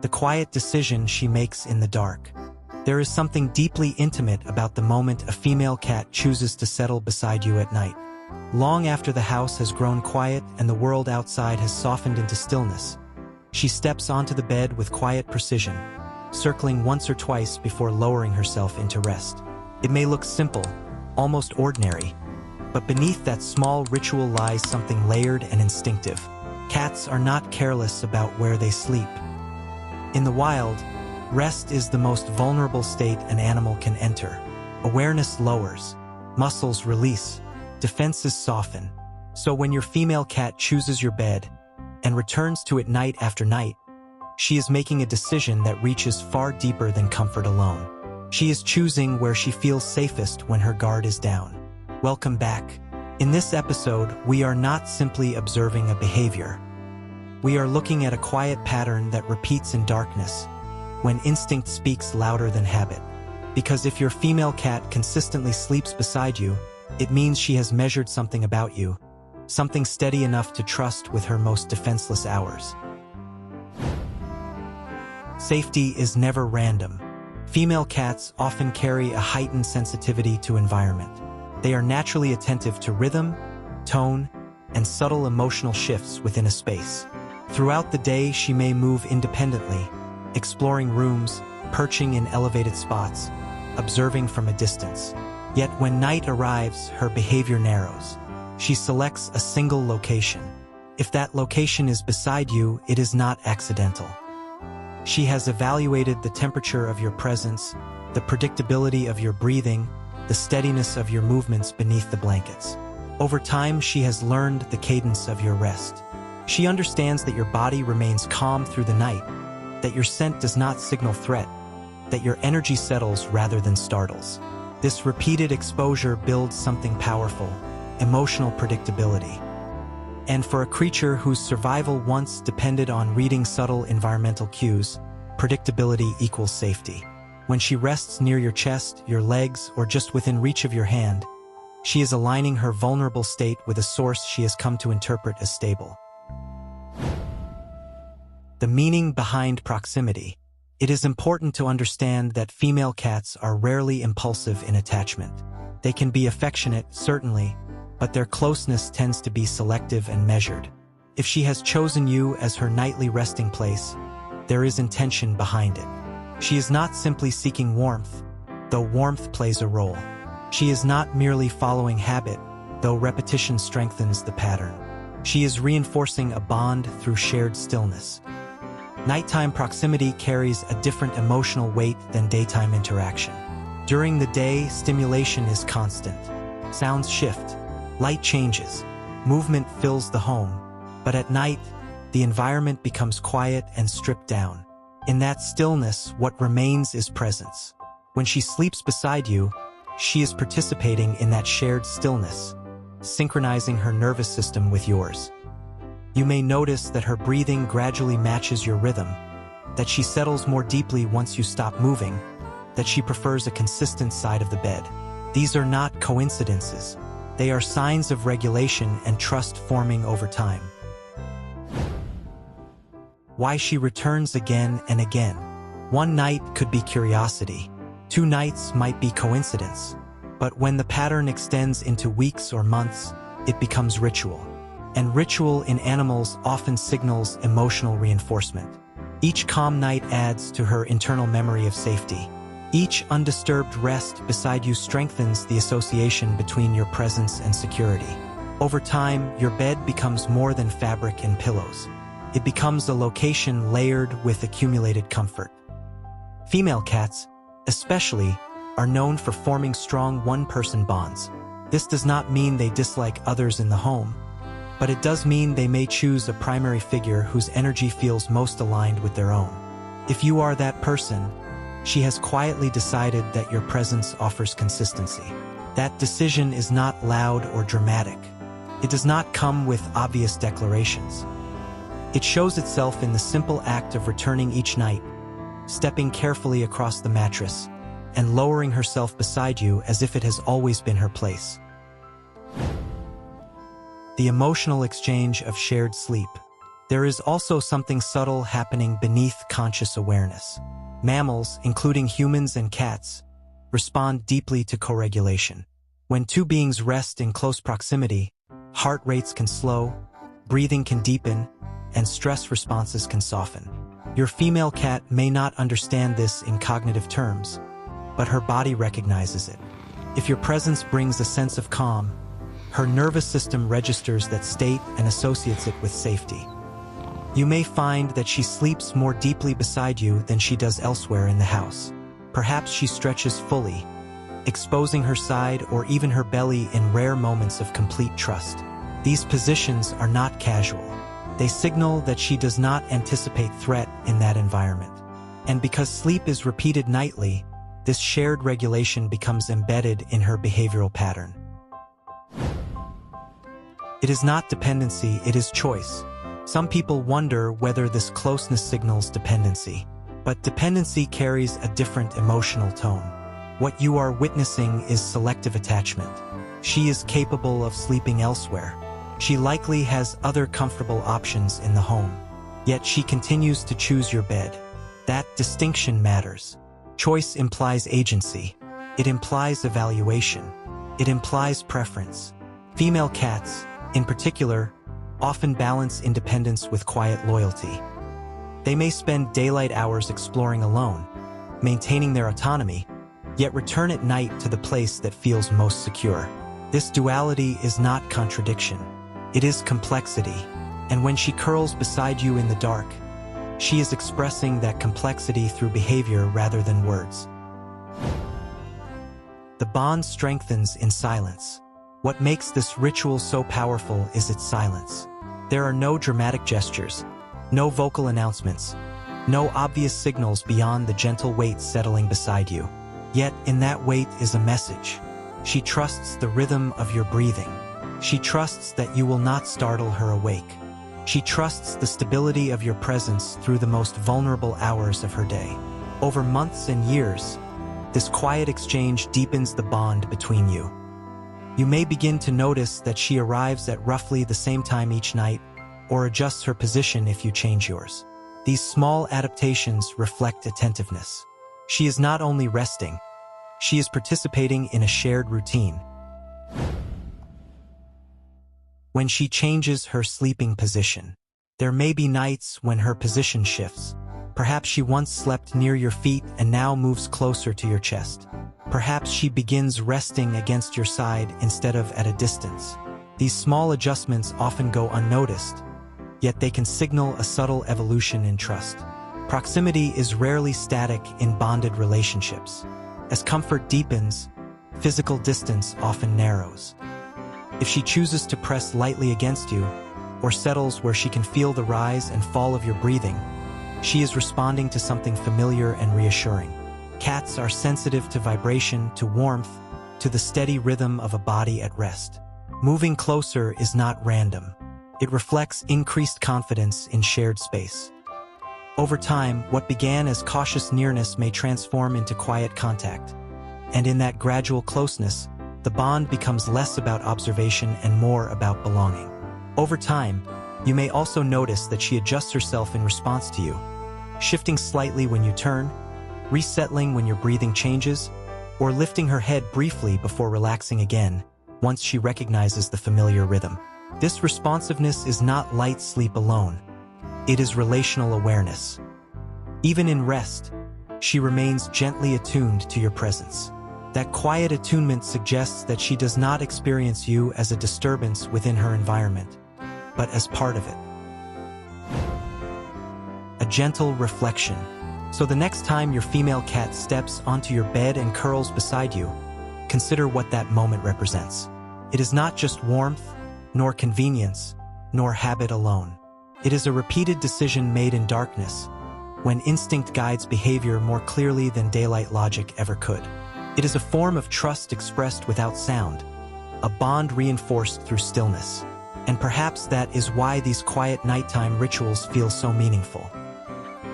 the quiet decision she makes in the dark. There is something deeply intimate about the moment a female cat chooses to settle beside you at night. Long after the house has grown quiet and the world outside has softened into stillness, she steps onto the bed with quiet precision, circling once or twice before lowering herself into rest. It may look simple, almost ordinary, but beneath that small ritual lies something layered and instinctive. Cats are not careless about where they sleep. In the wild, rest is the most vulnerable state an animal can enter. Awareness lowers, muscles release, defenses soften. So when your female cat chooses your bed and returns to it night after night, she is making a decision that reaches far deeper than comfort alone. She is choosing where she feels safest when her guard is down. Welcome back. In this episode, we are not simply observing a behavior. We are looking at a quiet pattern that repeats in darkness, when instinct speaks louder than habit. Because if your female cat consistently sleeps beside you, it means she has measured something about you, something steady enough to trust with her most defenseless hours. Safety is never random. Female cats often carry a heightened sensitivity to environment. They are naturally attentive to rhythm, tone, and subtle emotional shifts within a space. Throughout the day, she may move independently, exploring rooms, perching in elevated spots, observing from a distance. Yet when night arrives, her behavior narrows. She selects a single location. If that location is beside you, it is not accidental. She has evaluated the temperature of your presence, the predictability of your breathing, the steadiness of your movements beneath the blankets. Over time, she has learned the cadence of your rest. She understands that your body remains calm through the night, that your scent does not signal threat, that your energy settles rather than startles. This repeated exposure builds something powerful, emotional predictability. And for a creature whose survival once depended on reading subtle environmental cues, predictability equals safety. When she rests near your chest, your legs, or just within reach of your hand, she is aligning her vulnerable state with a source she has come to interpret as stable. The meaning behind proximity. It is important to understand that female cats are rarely impulsive in attachment. They can be affectionate, certainly, but their closeness tends to be selective and measured. If she has chosen you as her nightly resting place, there is intention behind it. She is not simply seeking warmth, though warmth plays a role. She is not merely following habit, though repetition strengthens the pattern. She is reinforcing a bond through shared stillness. Nighttime proximity carries a different emotional weight than daytime interaction. During the day, stimulation is constant. Sounds shift, light changes, movement fills the home. But at night, the environment becomes quiet and stripped down. In that stillness, what remains is presence. When she sleeps beside you, she is participating in that shared stillness, synchronizing her nervous system with yours. You may notice that her breathing gradually matches your rhythm, that she settles more deeply once you stop moving, that she prefers a consistent side of the bed. These are not coincidences. They are signs of regulation and trust forming over time. Why she returns again and again. One night could be curiosity. 2 nights might be coincidence. But when the pattern extends into weeks or months, it becomes ritual. And ritual in animals often signals emotional reinforcement. Each calm night adds to her internal memory of safety. Each undisturbed rest beside you strengthens the association between your presence and security. Over time, your bed becomes more than fabric and pillows. It becomes a location layered with accumulated comfort. Female cats, especially, are known for forming strong one-person bonds. This does not mean they dislike others in the home, but it does mean they may choose a primary figure whose energy feels most aligned with their own. If you are that person, she has quietly decided that your presence offers consistency. That decision is not loud or dramatic. It does not come with obvious declarations. It shows itself in the simple act of returning each night, stepping carefully across the mattress, and lowering herself beside you as if it has always been her place. The emotional exchange of shared sleep. There is also something subtle happening beneath conscious awareness. Mammals, including humans and cats, respond deeply to co-regulation. When two beings rest in close proximity, heart rates can slow, breathing can deepen, and stress responses can soften. Your female cat may not understand this in cognitive terms, but her body recognizes it. If your presence brings a sense of calm, her nervous system registers that state and associates it with safety. You may find that she sleeps more deeply beside you than she does elsewhere in the house. Perhaps she stretches fully, exposing her side or even her belly in rare moments of complete trust. These positions are not casual. They signal that she does not anticipate threat in that environment. And because sleep is repeated nightly, this shared regulation becomes embedded in her behavioral pattern. It is not dependency, it is choice. Some people wonder whether this closeness signals dependency. But dependency carries a different emotional tone. What you are witnessing is selective attachment. She is capable of sleeping elsewhere. She likely has other comfortable options in the home. Yet she continues to choose your bed. That distinction matters. Choice implies agency. It implies evaluation. It implies preference. Female cats, in particular, often balance independence with quiet loyalty. They may spend daylight hours exploring alone, maintaining their autonomy, yet return at night to the place that feels most secure. This duality is not contradiction. It is complexity. And when she curls beside you in the dark, she is expressing that complexity through behavior rather than words. The bond strengthens in silence. What makes this ritual so powerful is its silence. There are no dramatic gestures, no vocal announcements, no obvious signals beyond the gentle weight settling beside you. Yet in that weight is a message. She trusts the rhythm of your breathing. She trusts that you will not startle her awake. She trusts the stability of your presence through the most vulnerable hours of her day. Over months and years, this quiet exchange deepens the bond between you. You may begin to notice that she arrives at roughly the same time each night, or adjusts her position if you change yours. These small adaptations reflect attentiveness. She is not only resting, she is participating in a shared routine. When she changes her sleeping position, there may be nights when her position shifts. Perhaps she once slept near your feet and now moves closer to your chest. Perhaps she begins resting against your side instead of at a distance. These small adjustments often go unnoticed, yet they can signal a subtle evolution in trust. Proximity is rarely static in bonded relationships. As comfort deepens, physical distance often narrows. If she chooses to press lightly against you, or settles where she can feel the rise and fall of your breathing, she is responding to something familiar and reassuring. Cats are sensitive to vibration, to warmth, to the steady rhythm of a body at rest. Moving closer is not random. It reflects increased confidence in shared space. Over time, what began as cautious nearness may transform into quiet contact. And in that gradual closeness, the bond becomes less about observation and more about belonging. Over time, you may also notice that she adjusts herself in response to you, shifting slightly when you turn, resettling when your breathing changes, or lifting her head briefly before relaxing again once she recognizes the familiar rhythm. This responsiveness is not light sleep alone. It is relational awareness. Even in rest, she remains gently attuned to your presence. That quiet attunement suggests that she does not experience you as a disturbance within her environment, but as part of it. A gentle reflection. So the next time your female cat steps onto your bed and curls beside you, consider what that moment represents. It is not just warmth, nor convenience, nor habit alone. It is a repeated decision made in darkness, when instinct guides behavior more clearly than daylight logic ever could. It is a form of trust expressed without sound, a bond reinforced through stillness. And perhaps that is why these quiet nighttime rituals feel so meaningful.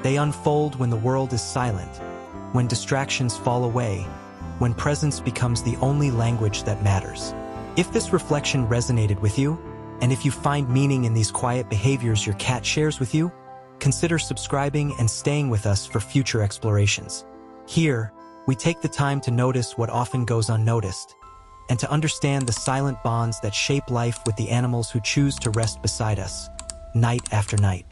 They unfold when the world is silent, when distractions fall away, when presence becomes the only language that matters. If this reflection resonated with you, And if you find meaning in these quiet behaviors your cat shares with you, consider subscribing and staying with us for future explorations. Here, we take the time to notice what often goes unnoticed, and to understand the silent bonds that shape life with the animals who choose to rest beside us, night after night.